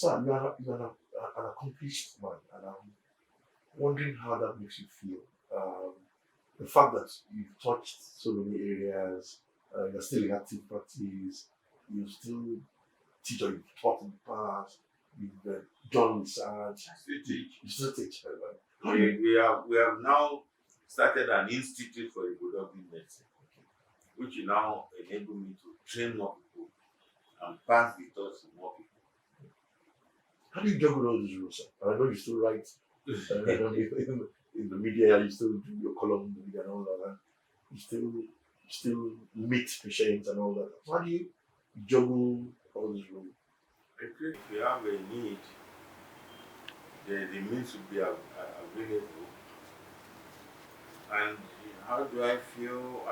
So you are an accomplished man, and I'm wondering how that makes you feel. Um, the fact that you've touched so many areas, you're still in active practice, you still teach or you've taught in the past, you've done research, I still teach. you still teach. Right? We have now started an institute for reproductive medicine, which will now enable me to train more people and pass the torch to more How do you juggle all these rules? I know you still write in the media, you still do your column in the media and all that. You still meet patients and all that. How do you juggle all these rules? people. If you have a need, the means will be available. And how do I feel?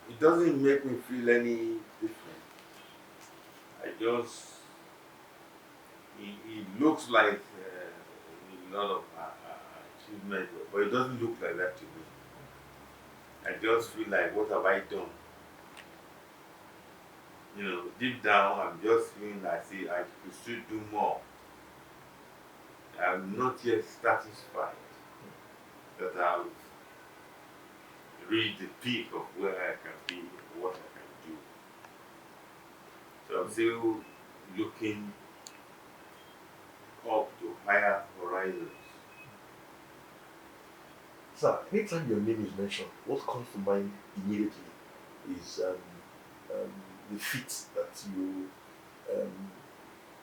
It doesn't make me feel any different. I just, it looks like a lot of achievement, but it doesn't look like that to me. I just feel like, what have I done? Deep down, I'm just feeling like, see, I could still do more. I'm not yet satisfied that I've reached the peak of where I can be, what I can do. So I'm still looking up to higher horizons. So, anytime your name is mentioned, what comes to mind immediately is um, the feat that you um,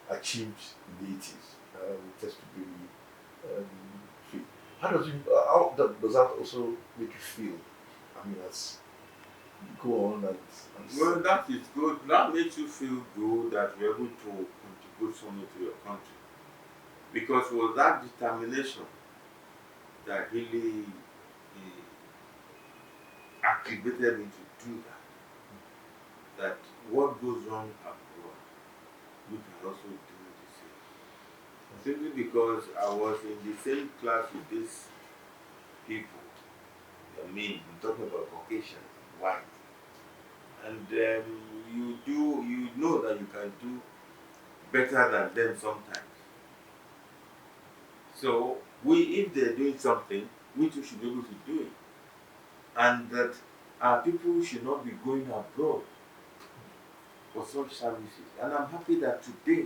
achieved in the 80s, test tube um, feat. Does that also make you feel? I mean, as you go on and Well, that is good. That makes you feel good that you're able to contribute something to your country. Because it was that determination that really activated me to do that. That what goes on abroad, we can also do the same. Simply because I was in the same class with these people. I mean, I'm talking about Caucasians, white. And you know that you can do better than them sometimes. So if they're doing something, we too should be able to do it. And that our people should not be going abroad for such services. And I'm happy that today,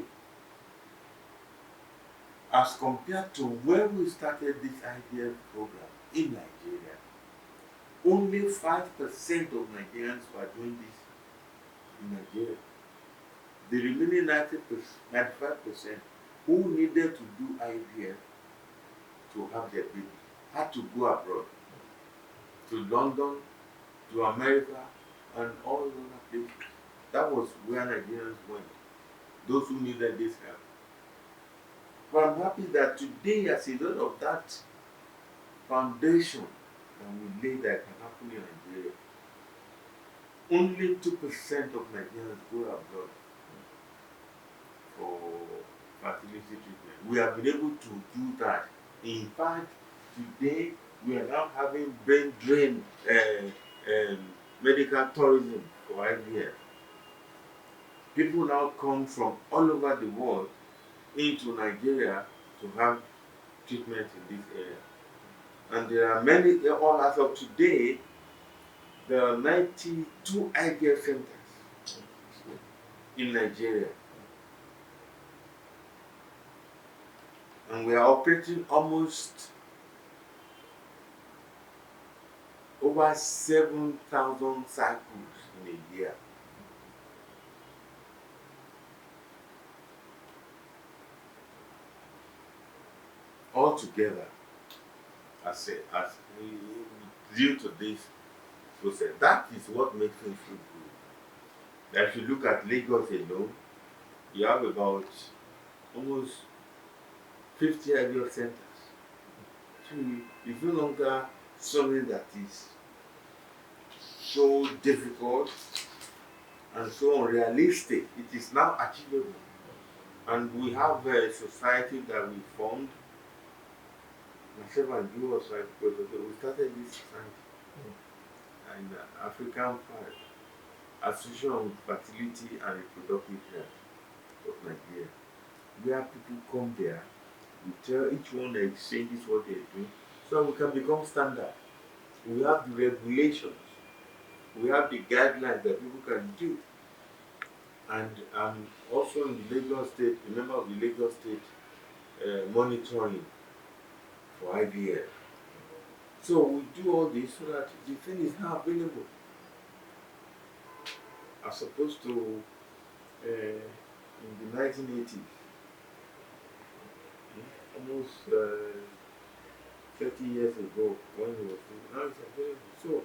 as compared to when we started this IVF program in Nigeria, only 5% of Nigerians were doing this in Nigeria. The remaining 95% who needed to do IVF to have their baby had to go abroad, to London, to America, and all other places. That was where Nigerians went, those who needed this help. But I'm happy that today, as a result of that foundation that we laid that can happen in Nigeria, only 2% of Nigerians go abroad for fertility treatment. We have been able to do that. In fact, today we are now having brain drain medical tourism for IVF. People now come from all over the world into Nigeria to have treatment in this area. And there are many, as of today, there are 92 IVF centers in Nigeria. And we are operating almost over 7,000 cycles in a year. Altogether, as due to this process, that is what makes me feel good. If you look at Lagos alone, you have about almost 50 IVF centers. So it's no longer something that is so difficult and so unrealistic. It is now achievable. And we have a society that we formed. Myself and you was like, we started this society and African Association of Fertility and Reproductive Health of Nigeria. where people come there, we tell each one that exchanges what they're doing, so we can become standard. We have the regulations, we have the guidelines that people can do. And I'm also in the Lagos State, a member of the Lagos State monitoring for IVF. So we do all this so that the thing is now available, as opposed to in the 1980s, almost 30 years ago when it was doing. Now it's available. So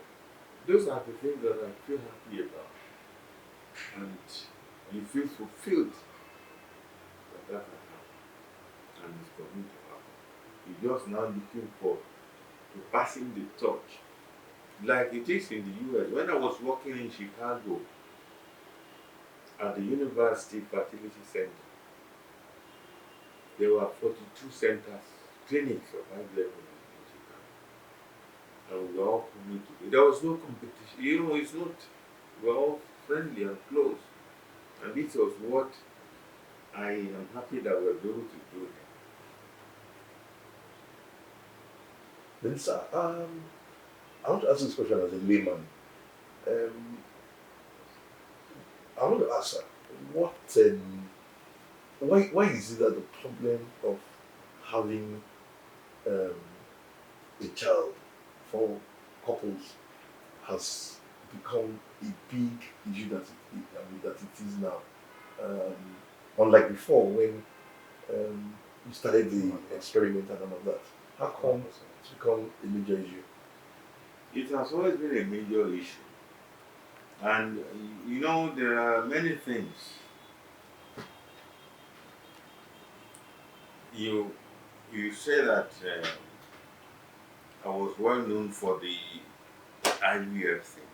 those are the things that I feel happy about, and you feel fulfilled that that can happen, and it's going to happen. You're just now looking for to passing the torch, like it is in the US. When I was working in Chicago at the University Fertility Center, there were 42 centers, clinics of IVF in Chicago, and we were all coming together. There was no competition. It's not. We were all friendly and close, and this was what I am happy that we're able to do. Then, sir, I want to ask this question as a layman. Um, I want to ask, sir, what, why is it that the problem of having um, a child for couples has become a big issue that it is now? Um, Unlike before, when you started the experiment and all of that, how come it's become a major issue? It has always been a major issue, and there are many things. You say that I was well known for the IVF thing,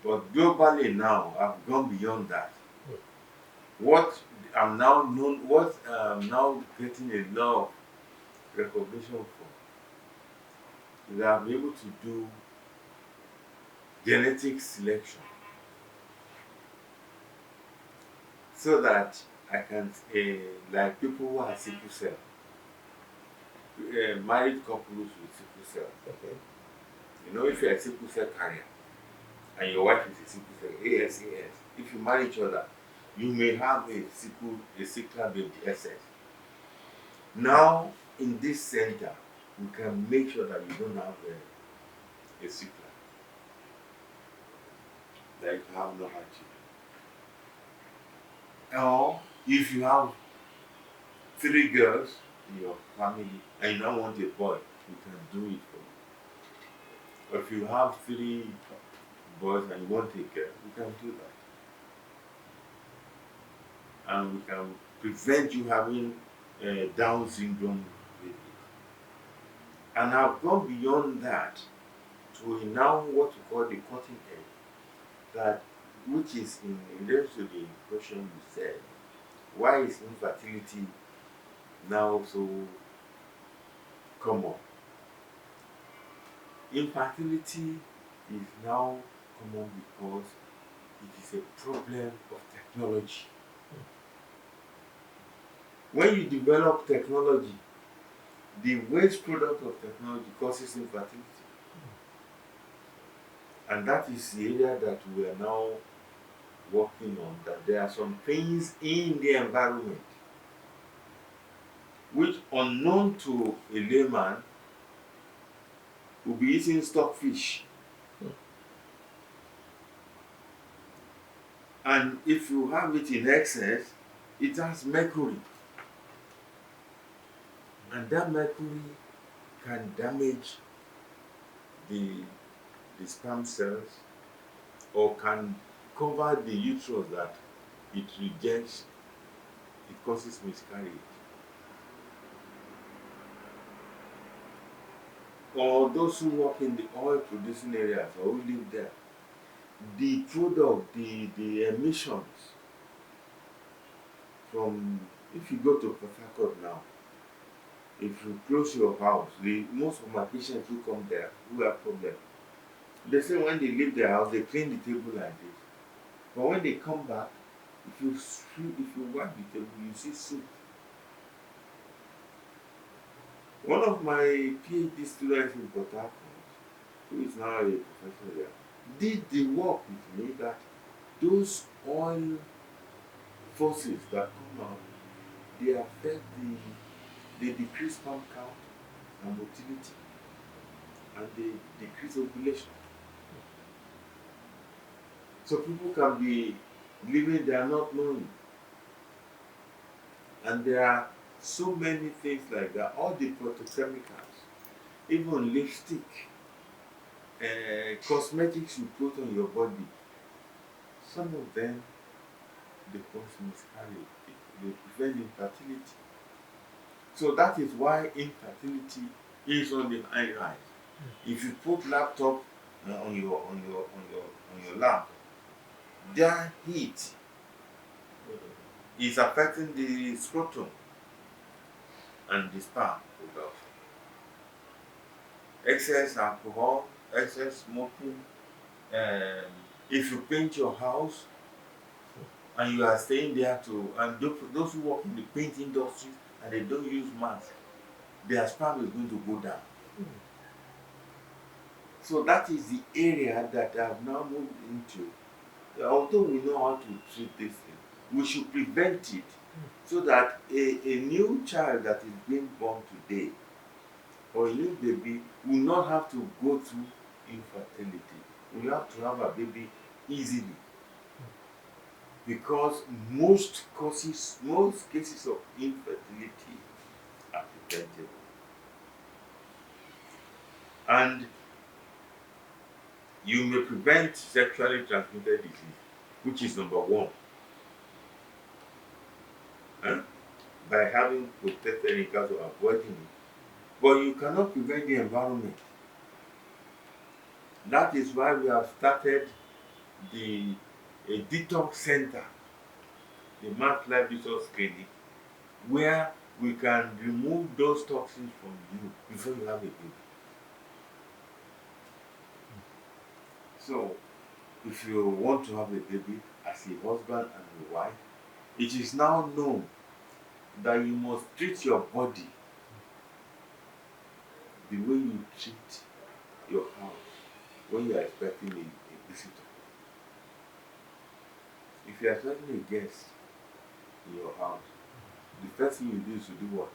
but globally now I've gone beyond that. What I'm now getting a lot of recognition for is that I'm able to do genetic selection, so that I can, like people who have sickle cell, married couples with sickle cell. Okay. If you're a sickle cell carrier and your wife is a sickle cell, ASAS, if you marry each other, you may have a sickle baby, SS. Now, in this center, we can make sure that you don't have a sickle, that you have no hardship. Or if you have 3 girls in your family and you don't want a boy, we can do it for you. Or if you have 3 boys and you want a girl, we can do that. And we can prevent you having Down syndrome babies. And I've gone beyond that to now what we call the cutting edge, which is in relation to the question you said. Why is infertility now so common? Infertility is now common because it is a problem of technology. When you develop technology, the waste product of technology causes infertility. And that is the area that we are now working on, that there are some things in the environment which, unknown to a layman, will be eating stockfish. And if you have it in excess, it has mercury. And that mercury can damage the sperm cells, or can cover the uterus that it rejects. It causes miscarriage. Or those who work in the oil producing areas or who live there, the product, the emissions from, if you go to Port Harcourt now, if you close your house, most of my patients who come there who have problems, they say when they leave their house, they clean the table like this. But when they come back, if you wipe the table, you see soup. One of my PhD students in Port Harcourt, who is now a professor there, did the work with me that those oil forces that come out, they affect they decrease sperm count and motility, and they decrease ovulation. So people can be living they are not knowing. And there are so many things like that. All the photochemicals, even lipstick, cosmetics you put on your body, some of them they cause miscarriage, they prevent infertility. So that is why infertility is on the high rise. If you put laptop on your lap, their heat is affecting the scrotum and the sperm production. Excess alcohol, excess smoking. If you paint your house and you are staying there and those who work in the paint industry and they don't use mask, their sperm is going to go down. So that is the area that I have now moved into. Although we know how to treat this thing, we should prevent it so that a new child that is being born today or a new baby will not have to go through infertility. We have to have a baby easily. Because most cases of infertility are preventable. And you may prevent sexually transmitted disease, which is number one, by having protected in case of avoiding it. But you cannot prevent the environment. That is why we have started a detox center, the Mass Life Detox Clinic, where we can remove those toxins from you before you have a baby. So, if you want to have a baby as a husband and a wife, it is now known that you must treat your body the way you treat your house when you are expecting a visitor. If you are expecting a guest in your house, the first thing you do is to do what?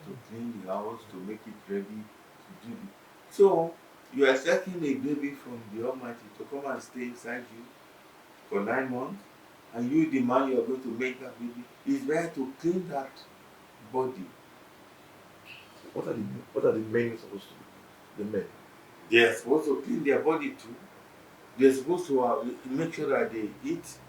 To clean the house, to make it ready, to do it. So, you are expecting a baby from the Almighty to come and stay inside you for 9 months, and you, the man you are going to make that baby, is there to clean that body. What are the men supposed to do? The men. They are supposed to clean their body too. They are supposed to make sure that they eat.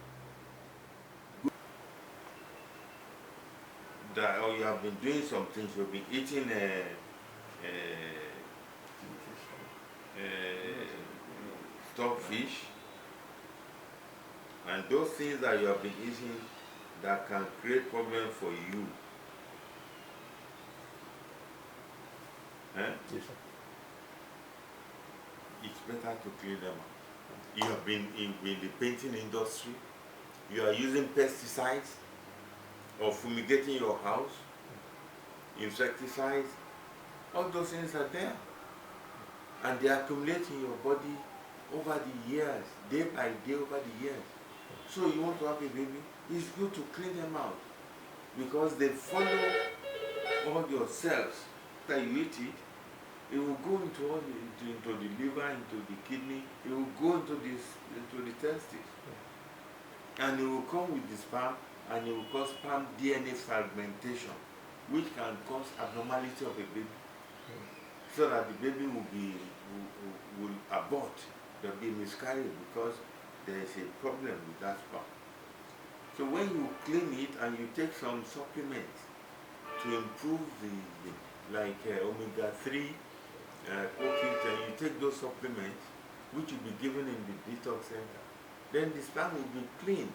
That or you have been doing some things. You have been eating stockfish, and those things that you have been eating that can create problems for you. Yes, sir. It's better to clean them out. You have been in the painting industry. You are using pesticides or fumigating your house, insecticides. All those things are there, and they accumulate in your body over the years, day by day over the years. So you want to have a baby, it's good to clean them out because they follow all your cells that you eat it. It will go into the liver, into the kidney. It will go into the testes, and it will come with the sperm, and it will cause sperm DNA fragmentation, which can cause abnormality of a baby, so that the baby will abort. There will be miscarriage because there is a problem with that sperm. So when you clean it and you take some supplements to improve like omega-3, cooked, and you take those supplements, which will be given in the detox center, then the sperm will be clean.